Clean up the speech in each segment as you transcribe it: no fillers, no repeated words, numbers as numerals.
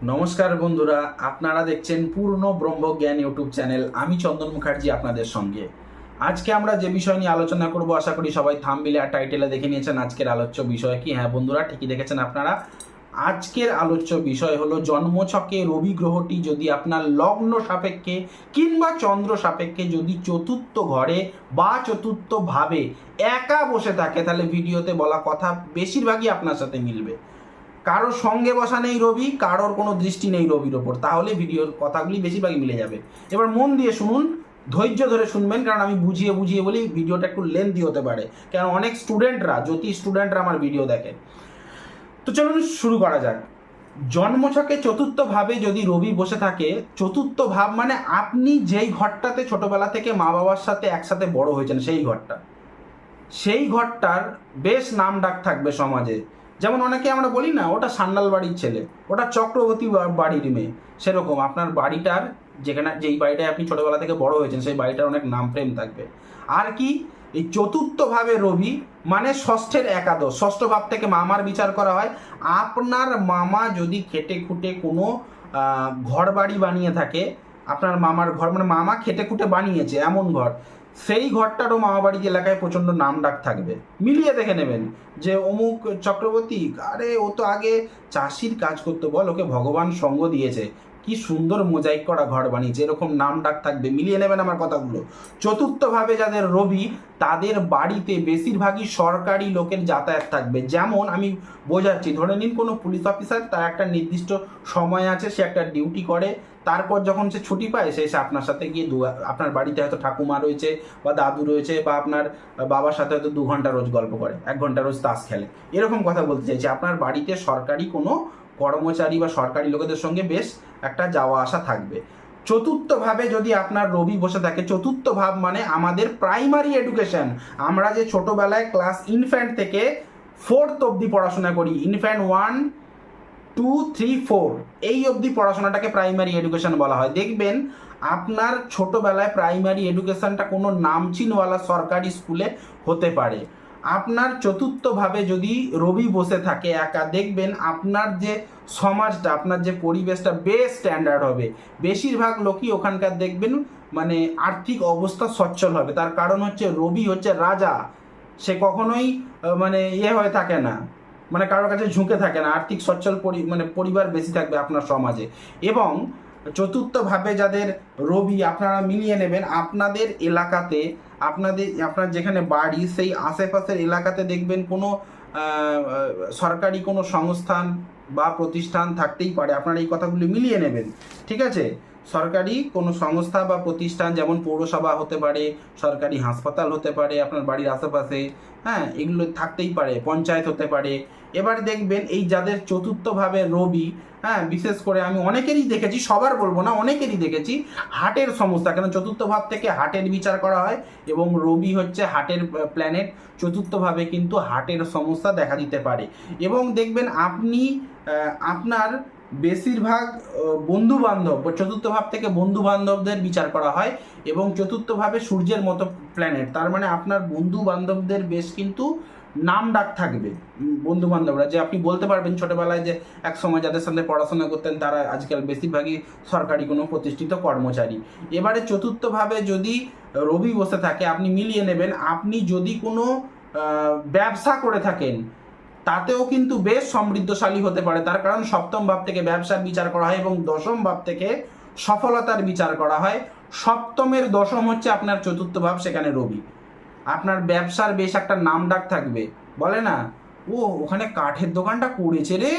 নমস্কার বন্ধুরা, আপনারা দেখছেন পূর্ণ ব্রহ্মজ্ঞান ইউটিউব চ্যানেল। আমি চন্দন মুখার্জি আপনাদের সঙ্গে। আজকে আমরা যে বিষয় নিয়ে আলোচনা করব, আশা করি সবাই থাম্বনেল আর টাইটেলে দেখে নিয়েছেন আজকের আলোচ্য বিষয় কি। হ্যাঁ বন্ধুরা, ঠিকই দেখেছেন আপনারা। আজকের আলোচ্য বিষয় হলো জন্মছকে রবি গ্রহটি যদি আপনার লগ্ন সাপেক্ষে কিংবা চন্দ্র সাপেক্ষে যদি চতুর্থ ঘরে বা চতুর্থ ভাবে একা বসে থাকে, তাহলে ভিডিওতে বলা কথা বেশিরভাগই আপনার সাথে মিলবে। কারোর সঙ্গে বসা নেই রবি, কারোর কোনো দৃষ্টি নেই রবির ওপর, তাহলে ভিডিওর কথাগুলি বেশিরভাগই মিলে যাবে। এবার মন দিয়ে শুনুন, ধৈর্য ধরে শুনবেন, কারণ আমি বুঝিয়ে বুঝিয়ে বলি ভিডিওটা একটু লেন্থি হতে পারে, কারণ অনেক স্টুডেন্টরা আমার ভিডিও দেখে। তো চলুন শুরু করা যাক। জন্মছকে চতুর্থ ভাবে যদি রবি বসে থাকে, চতুর্থ ভাব মানে আপনি যেই ঘরটাতে ছোটবেলা থেকে মা বাবার সাথে একসাথে বড় হয়েছেন, সেই ঘরটার বেশ নাম ডাক থাকবে সমাজে। যেমন অনেকে আমরা বলি না, ওটা সান্যাল বাড়ির ছেলে, ওটা চক্রবর্তী বাড়ির মেয়ে, সেরকম আপনার বাড়িটার যেই বাড়িটায় আপনি ছোটবেলা থেকে বড় হয়েছেন, সেই বাড়িটার অনেক নাম প্রেম থাকবে। আর কি, এই চতুর্থ ভাবে রবি মানে ষষ্ঠের একাদশ, ষষ্ঠ ভাব থেকে মামার বিচার করা হয়। আপনার মামা যদি খেটে খুঁটে কোনো ঘর বাড়ি বানিয়ে থাকে, আপনার মামার ঘর মানে মামা খেটে খুঁটে বানিয়েছে এমন ঘর, সেই ঘরটারও মামাবাড়ি এলাকায় প্রচণ্ড নাম ডাক থাকবে। মিলিয়ে দেখে নেবেন যে অমুক চক্রবর্তী, আরে ও তো আগে চাষির কাজ করতো, বল ওকে ভগবান সঙ্গ দিয়েছে, কি সুন্দর মোজাইক করা ঘর বানিয়েছে, এরকম নাম ডাক থাকবে। মিলিয়ে নেবেন আমার কথাগুলো। চতুর্থভাবে যাদের রবি, তাদের বাড়িতে বেশিরভাগই সরকারি লোকের যাতায়াত থাকবে। যেমন আমি বোঝাচ্ছি, ধরে নিন কোনো পুলিশ অফিসার, তার একটা নির্দিষ্ট সময় আছে, সে একটা ডিউটি করে, তারপর যখন সে ছুটি পায়, সে এসে আপনার সাথে গিয়ে আপনার বাড়িতে হয়তো ঠাকুমা রয়েছে বা দাদু রয়েছে, বা আপনার বাবার সাথে হয়তো 2 ঘন্টা রোজ গল্প করে, 1 ঘন্টা রোজ তাস খেলে, এরকম কথা বলতে চাইছি। আপনার বাড়িতে সরকারি কোনো কর্মচারী বা সরকারি লোকেদের সঙ্গে বেশ একটা যাওয়া আসা থাকবে। চতুর্থ ভাবে যদি আপনার রবি বসে থাকে, চতুর্থ ভাব মানে আমাদের প্রাইমারি এডুকেশন। আমরা যে ছোটবেলায় ক্লাস ইনফ্যান্ট থেকে 4th অবধি পড়াশোনা করি, ইনফ্যান্ট 1 2 3 4 এই অবধি পড়াশোনাটাকে প্রাইমারি এডুকেশন বলা হয়। দেখবেন আপনার ছোটবেলায় প্রাইমারি এডুকেশনটা কোনো নামচিনওয়ালা সরকারি স্কুলে হতে পারে। আপনার চতুর্থভাবে যদি রবি বসে থাকে একা, দেখবেন আপনার যে সমাজটা, আপনার যে পরিবেশটা বেশ স্ট্যান্ডার্ড হবে। বেশিরভাগ লোকই ওখানকার দেখবেন মানে আর্থিক অবস্থা সচ্ছল হবে। তার কারণ হচ্ছে রবি হচ্ছে রাজা, সে কখনোই মানে হয়ে থাকে না, মানে কারোর কাছে ঝুঁকে থাকে না। আর্থিক সচ্ছল পরিবার বেশি থাকবে আপনার সমাজে। এবং চতুর্থভাবে যাদের রবি, আপনারা মিলিয়ে নেবেন আপনাদের এলাকাতে, আপনার যেখানে বাড়ি সেই আশেপাশের এলাকাতে দেখবেন কোনো সরকারি কোনো সংস্থান বা প্রতিষ্ঠান থাকতেই পারে। আপনারা এই কথাগুলি মিলিয়ে নেবেন, ঠিক আছে? সরকারি কোনো সংস্থা বা প্রতিষ্ঠান, যেমন পৌরসভা হতে পারে, সরকারি হাসপাতাল হতে পারে আপনার বাড়ির আশেপাশে, হ্যাঁ এগুলো থাকতেই পারে, পঞ্চায়েত হতে পারে। এবার দেখবেন এই যাদের চতুর্থভাবে রবি, হ্যাঁ বিশেষ করে আমি অনেকেরই দেখেছি, সবার বলবো না, অনেকেরই দেখেছি হার্টের সমস্যা, কেন চতুর্থ ভাব থেকে হার্টের বিচার করা হয় এবং রবি হচ্ছে হার্টের প্ল্যানেট। চতুর্থভাবে কিন্তু হার্টের সমস্যা দেখা দিতে পারে। এবং দেখবেন আপনি আপনার বেশিরভাগ বন্ধু বান্ধব, চতুর্থ ভাব থেকে বন্ধু বান্ধবদের বিচার করা হয়। এবং চতুর্থভাবে সূর্যের মতো প্ল্যানেট, তার মানে আপনার বন্ধু বান্ধবদের বেশ কিন্তু নাম ডাক থাকবে। বন্ধু বান্ধবরা যে আপনি বলতে পারবেন ছোটবেলায় যে এক সময় যাদের সাথে পড়াশোনা করতেন, তারা আজকাল বেশিরভাগই সরকারি কোনো প্রতিষ্ঠিত কর্মচারী। এবারে চতুর্থভাবে যদি রবি বসে থাকে, আপনি মিলিয়ে নেবেন, আপনি যদি কোনো ব্যবসা করে থাকেন, তাতেও কিন্তু বেশ সমৃদ্ধশালী হতে পারে। তার কারণ সপ্তম ভাব থেকে ব্যবসার বিচার করা হয় এবং দশম ভাব থেকে সফলতার বিচার করা হয়। সপ্তমের দশম হচ্ছে আপনার চতুর্থ ভাব, সেখানে রবি। আপনার ব্যবসার বেশ একটা নাম ডাক থাকবে, বলে না ও ওখানে কাঠের দোকানটা করেছে রে,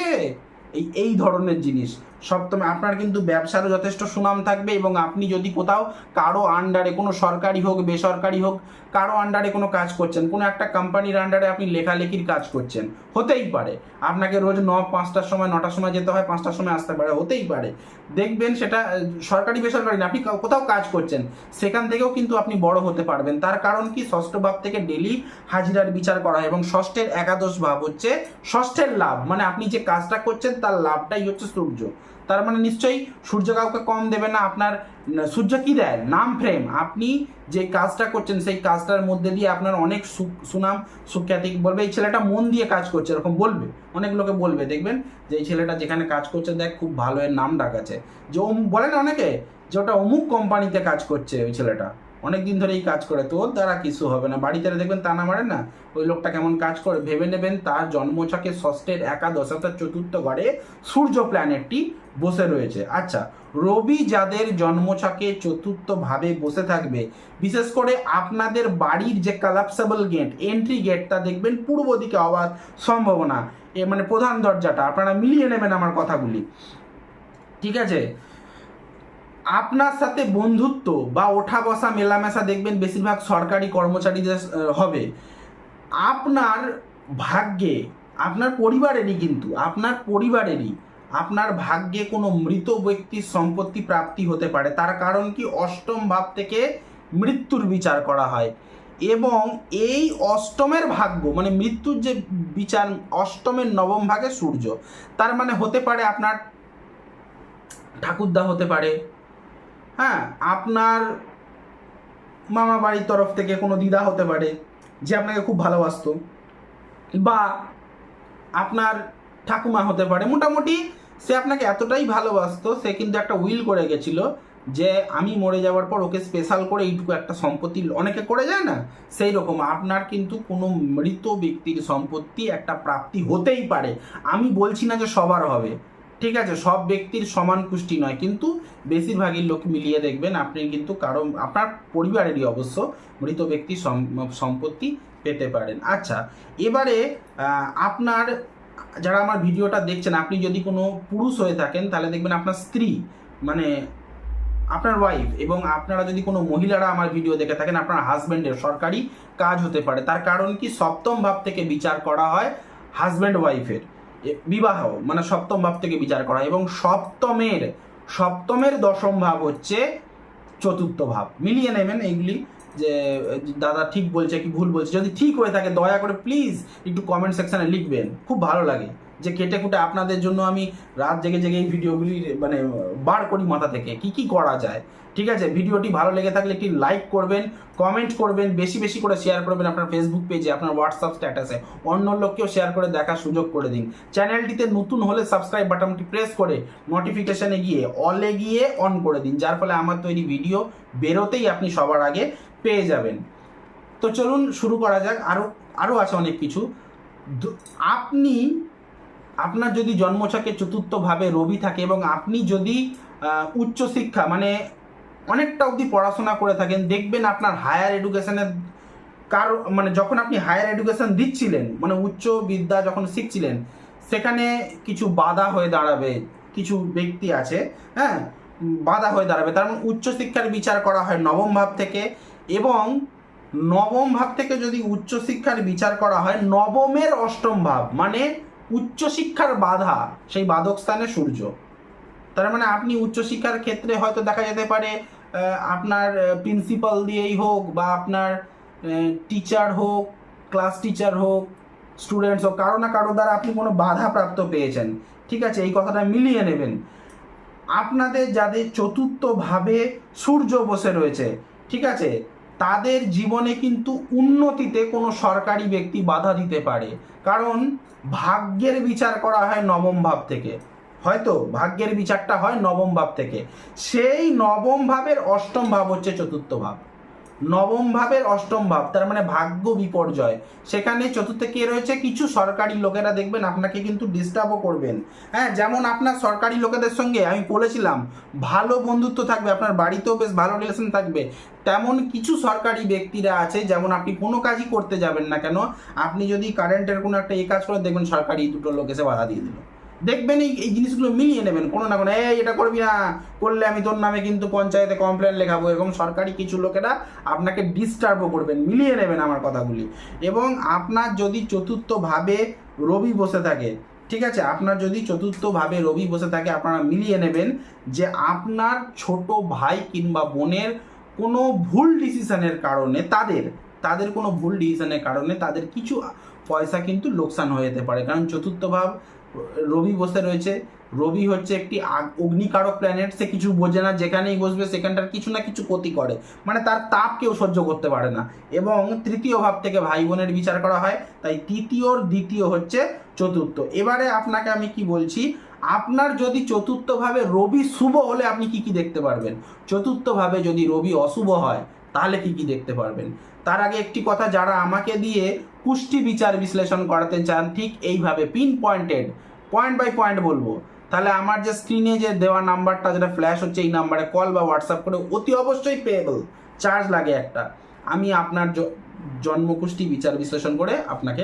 এই ধরনের জিনিস। সপ্তমে আপনার কিন্তু ব্যবসারও যথেষ্ট সুনাম থাকবে। এবং আপনি যদি কোথাও কারো আন্ডারে, কোনো সরকারি হোক বেসরকারি হোক, কারো আন্ডারে কোনো কাজ করছেন, কোনো একটা কোম্পানির আন্ডারে আপনি লেখালেখির কাজ করছেন, হতেই পারে আপনাকে রোজ 5টার সময় 9টার সময় যেতে হয়, 5টার সময় আসতে পারে, হতেই পারে। দেখবেন সেটা সরকারি বেসরকারি না, আপনি কোথাও কাজ করছেন, সেখান থেকেও কিন্তু আপনি বড় হতে পারবেন। তার কারণ কি, ষষ্ঠ ভাব থেকে ডেলি হাজিরার বিচার করা হয় এবং ষষ্ঠের একাদশ ভাব হচ্ছে ষষ্ঠের লাভ, মানে আপনি যে কাজটা করছেন তার লাভটাই হচ্ছে সূর্য। তার মানে নিশ্চয়ই সূর্য কাউকে কম দেবে না। আপনার সূর্য কি দেয়? নাম ফ্রেম। আপনি যে কাজটা করছেন সেই কাজটার মধ্যে দিয়ে আপনার অনেক সুনাম সুখ্যাতি বলবে, এই ছেলেটা মন দিয়ে কাজ করছে, এরকম বলবে, অনেক লোকে বলবে। দেখবেন যে এই ছেলেটা যেখানে কাজ করছে দেখ খুব ভালো, এর নাম ডাক আছে। যে বলে না অনেকে যে ওটা অমুক কোম্পানিতে কাজ করছে, ওই ছেলেটা অনেক দিন ধরেই কাজ করে, তোর দ্বারা কিছু হবে না। বাড়িতে দেখবেন তানা মারে না, ওই লোকটা কেমন কাজ করে ভেবে নেবেন তার জন্মছকে ষষ্ঠের একাদশ অর্থাৎ চতুর্থ ঘরে সূর্য প্ল্যানেটটি বসে রয়েছে। আচ্ছা, রবি যাদের জন্মছকে চতুর্থ ভাবে বসে থাকবে, বিশেষ করে আপনাদের বাড়ির যে কলাপসেবল গেট, এন্ট্রি গেটটা দেখবেন পূর্ব দিকে হওয়ার সম্ভাবনা, মানে প্রধান দরজাটা আপনারা মিলিয়ে নেবেন আমার কথাগুলি, ঠিক আছে। আপনার সাথে বন্ধুত্ব বা ওঠা বসা মেলামেশা দেখবেন বেশিরভাগ সরকারি কর্মচারীদের হবে। আপনার ভাগ্যে, আপনার পরিবারেরই, কিন্তু আপনার পরিবারেরই আপনার ভাগ্যে কোনো মৃত ব্যক্তির সম্পত্তি প্রাপ্তি হতে পারে। তার কারণ কি? অষ্টম ভাব থেকে মৃত্যুর বিচার করা হয় এবং এই অষ্টমের ভাগ্য মানে মৃত্যুর যে বিচার, অষ্টমের নবম ভাগে সূর্য। তার মানে হতে পারে আপনার ঠাকুরদা হতে পারে, হ্যাঁ, আপনার মামা বাড়ির তরফ থেকে কোনো দিদা হতে পারে যে আপনাকে খুব ভালোবাসতো, বা আপনার ঠাকুমা হতে পারে। মোটামুটি সে আপনাকে এতটাই ভালোবাসতো, সে কিন্তু একটা উইল করে গেছিল যে আমি মরে যাওয়ার পর ওকে স্পেশাল করে এইটুকু একটা সম্পত্তি, অনেকে করে যায় না, সেই রকম আপনার কিন্তু কোনো মৃত ব্যক্তির সম্পত্তি একটা প্রাপ্তি হতেই পারে। আমি বলছি না যে সবার হবে, ঠিক আছে, সব ব্যক্তির সমান পুষ্টি নয়, কিন্তু বেশিরভাগই লোক মিলিয়ে দেখবেন আপনি কিন্তু কারো আপনার পরিবারেরই অবশ্য মৃত ব্যক্তির সম্পত্তি পেতে পারেন। আচ্ছা, এবারে আপনার যারা আমার ভিডিওটা দেখছেন, আপনি যদি কোনো পুরুষ হয়ে থাকেন তাহলে দেখবেন আপনার স্ত্রী মানে আপনার ওয়াইফ, এবং আপনারা যদি কোনো মহিলারা আমার ভিডিও দেখে থাকেন আপনার হাজব্যান্ডের সরকারি কাজ হতে পারে। তার কারণ কি? সপ্তম ভাব থেকে বিচার করা হয় হাজব্যান্ড ওয়াইফের বিবাহ, মানে সপ্তম ভাব থেকে বিচার করা হয়, এবং সপ্তমের দশম ভাব হচ্ছে চতুর্থ ভাব। মিলিয়ে নেবেন এইগুলি যে দাদা ঠিক বলছে কি ভুল বলছে। যদি ঠিক হয়ে থাকে দয়া করে প্লিজ একটু কমেন্ট সেকশানে লিখবেন, খুব ভালো লাগে যে কেটে কুটে আপনাদের জন্য আমি রাত জেগে জেগে এই ভিডিওগুলি মানে বার করি মাথা থেকে কি কি করা যায়, ঠিক আছে। ভিডিওটি ভালো লেগে থাকলে একটি লাইক করবেন, কমেন্ট করবেন, বেশি বেশি করে শেয়ার করবেন আপনার ফেসবুক পেজে, আপনার হোয়াটসঅ্যাপ স্ট্যাটাসে, অন্য লোককেও শেয়ার করে দেখার সুযোগ করে দিন। চ্যানেলটিতে নতুন হলে সাবস্ক্রাইব বাটনটি প্রেস করে নোটিফিকেশানে গিয়ে অলে গিয়ে অন করে দিন, যার ফলে আমার তৈরি ভিডিও বেরোতেই আপনি সবার আগে পেয়ে যাবেন। তো চলুন শুরু করা যাক। আরও আছে অনেক কিছু। আপনার যদি জন্মছকে চতুর্থভাবে রবি থাকে এবং আপনি যদি উচ্চশিক্ষা মানে অনেকটা অবধি পড়াশোনা করে থাকেন, দেখবেন আপনার হায়ার এডুকেশনের মানে যখন আপনি হায়ার এডুকেশন দিচ্ছিলেন, মানে উচ্চ বিদ্যা যখন শিখছিলেন, সেখানে কিছু বাধা হয়ে দাঁড়াবে। কিছু ব্যক্তি আছে, হ্যাঁ, বাধা হয়ে দাঁড়াবে। তার মানে উচ্চশিক্ষার বিচার করা হয় নবম ভাব থেকে, এবং নবম ভাব থেকে যদি উচ্চশিক্ষার বিচার করা হয় নবমের অষ্টম ভাব মানে উচ্চশিক্ষার বাধা, সেই বাধক স্থানে সূর্য। তার মানে আপনি উচ্চশিক্ষার ক্ষেত্রে হয়তো দেখা যেতে পারে আপনার প্রিন্সিপাল দিয়েই হোক, বা আপনার টিচার হোক, ক্লাস টিচার হোক, স্টুডেন্টস হোক, কারো না কারো দ্বারা আপনি কোনো বাধা প্রাপ্ত পেয়েছেন, ঠিক আছে। এই কথাটা মিলিয়ে নেবেন। আপনাদের যাদের চতুর্থভাবে সূর্য বসে রয়েছে, ঠিক আছে, তাদের জীবনে কিন্তু উন্নতিতে কোনো সরকারি ব্যক্তি বাধা দিতে পারে, কারণ ভাগ্যের বিচার করা হয় নবম ভাব থেকে। হয়তো ভাগ্যের বিচারটা হয় নবম ভাব থেকে, সেই নবম ভাবের অষ্টম ভাব হচ্ছে চতুর্থ ভাব। নবম ভাবের অষ্টম ভাব তার মানে ভাগ্য বিপর্যয়। সেখানে চতুর্থে কে রয়েছে? কিছু সরকারি লোকেরা দেখবেন আপনাকে কিন্তু ডিস্টার্বও করবেন, হ্যাঁ। যেমন আপনার সরকারি লোকেদের সঙ্গে আমি বলেছিলাম ভালো বন্ধুত্ব থাকবে, আপনার বাড়িতেও বেশ ভালো রিলেশন থাকবে, তেমন কিছু সরকারি ব্যক্তিরা আছে, যেমন আপনি কোনো কাজই করতে যাবেন না কেন, আপনি যদি কারেন্টের কোনো একটা কাজ করে দেখবেন সরকারি দুটো লোক এসে বাধা দিয়ে দিল। দেখবেন এই জিনিসগুলো মিলিয়ে নেবেন, কোনো না কোনো এটা করবি না, করলে আমি তোর নামে কিন্তু পঞ্চায়েতে কমপ্লেন লেখাবো, এরকম সরকারি কিছু লোকেরা আপনাকে ডিস্টার্বও করবেন। মিলিয়ে নেবেন আমার কথাগুলি। এবং আপনার যদি চতুর্থভাবে রবি বসে থাকে, ঠিক আছে, আপনার যদি চতুর্থভাবে রবি বসে থাকে, আপনারা মিলিয়ে নেবেন যে আপনার ছোট ভাই কিংবা বোনের কোনো ভুল ডিসিশনের কারণে তাদের কোনো ভুল ডিসিশনের কারণে তাদের কিছু পয়সা কিন্তু লোকসান হয়ে যেতে পারে, কারণ চতুর্থ ভাব রবি বসে রয়েছে। রবি হচ্ছে একটি অগ্নিকারক প্ল্যানেট, সে কিছু বোঝে না, যেখানেই বসবে সেখানটার কিছু না কিছু ক্ষতি করে, মানে তার তাপ কেউ সহ্য করতে পারে না। এবং তৃতীয় ভাব থেকে ভাই বোনের বিচার করা হয়, তাই তৃতীয়র দ্বিতীয় হচ্ছে চতুর্থ। এবারে আপনাকে আমি কি বলছি, আপনার যদি চতুর্থভাবে রবি শুভ হলে আপনি কি কি দেখতে পারবেন, চতুর্থভাবে যদি রবি অশুভ হয় তাহলে কি কি দেখতে পারবেন। তার আগে একটি কথা, যারা আমাকে দিয়ে কুষ্টি বিচার বিশ্লেষণ করাতে চান ঠিক এইভাবে pin pointed point by point বলবো, তাহলে আমার যে স্ক্রিনে যে দেওয়া নাম্বারটা যেটা ফ্ল্যাশ হচ্ছে এই নাম্বারে কল বা হোয়াটসঅ্যাপ করে অতি অবশ্যই পেয়েবল, চার্জ লাগে একটা, আমি আপনার জন্মকুষ্টি বিচার বিশ্লেষণ করে আপনাকে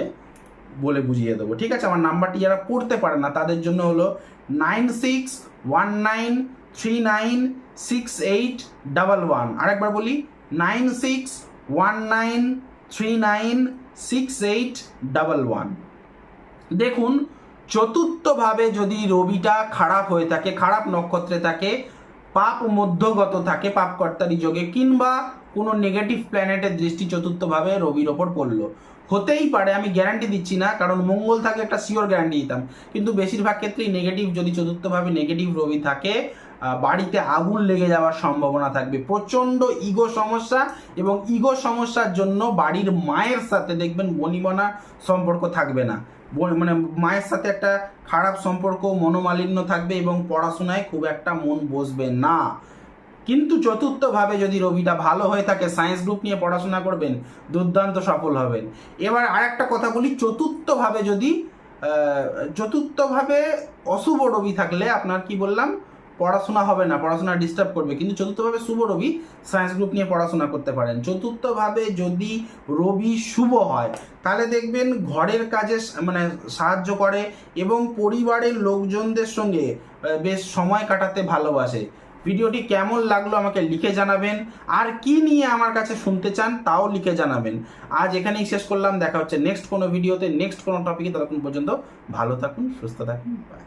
বলে বুঝিয়ে দেবো, ঠিক আছে। আমার নাম্বারটি যারা পড়তে পারে না তাদের জন্য হলো 9619396811। আরেকবার বলি 9619396811। দেখুন, চতুর্থভাবে যদি রবিটা খারাপ হয়ে থাকে, খারাপ নক্ষত্রে থাকে, পাপ মধ্যগত থাকে, পাপকর্তারি যোগে, কিংবা কোনো নেগেটিভ প্ল্যানেটের দৃষ্টি চতুর্থভাবে রবির ওপর পড়লো, হতেই পারে, আমি গ্যারান্টি দিচ্ছি না, কারণ মঙ্গল থাকে একটা শিওর গ্যারান্টি দিতাম, কিন্তু বেশিরভাগ ক্ষেত্রেই নেগেটিভ, যদি চতুর্থভাবে নেগেটিভ রবি থাকে বাড়িতে আগুন লেগে যাওয়ার সম্ভাবনা থাকবে, প্রচণ্ড ইগো সমস্যা, এবং ইগো সমস্যার জন্য বাড়ির মায়ের সাথে দেখবেন বনিবনা সম্পর্ক থাকবে না, মানে মায়ের সাথে একটা খারাপ সম্পর্ক, মনোমালিন্য থাকবে, এবং পড়াশোনায় খুব একটা মন বসবে না। কিন্তু চতুর্থভাবে যদি রবিটা ভালো হয়ে থাকে, সায়েন্স গ্রুপ নিয়ে পড়াশোনা করবেন, দুর্দান্ত সফল হবেন। এবার আরেকটা কথা বলি, চতুর্থভাবে অশুভ রবি থাকলে আপনার কি বললাম, পড়াশোনা হবে না, পড়াশোনা ডিস্টার্ব করবে। কিন্তু চতুর্থভাবে শুভ রবি, সায়েন্স গ্রুপ নিয়ে পড়াশোনা করতে পারেন। চতুর্থভাবে যদি রবি শুভ হয় তাহলে দেখবেন ঘরের কাজে মানে সাহায্য করে, এবং পরিবারের লোকজনদের সঙ্গে বেশ সময় কাটাতে ভালোবাসে। ভিডিওটি কেমন লাগলো আমাকে লিখে জানাবেন, আর কি নিয়ে আমার কাছে শুনতে চান তাও লিখে জানাবেন। আজ এখানেই শেষ করলাম, দেখা হচ্ছে নেক্সট কোনো ভিডিওতে, নেক্সট কোনো টপিকে। ততক্ষণ পর্যন্ত ভালো থাকুন, সুস্থ থাকুন, বাই।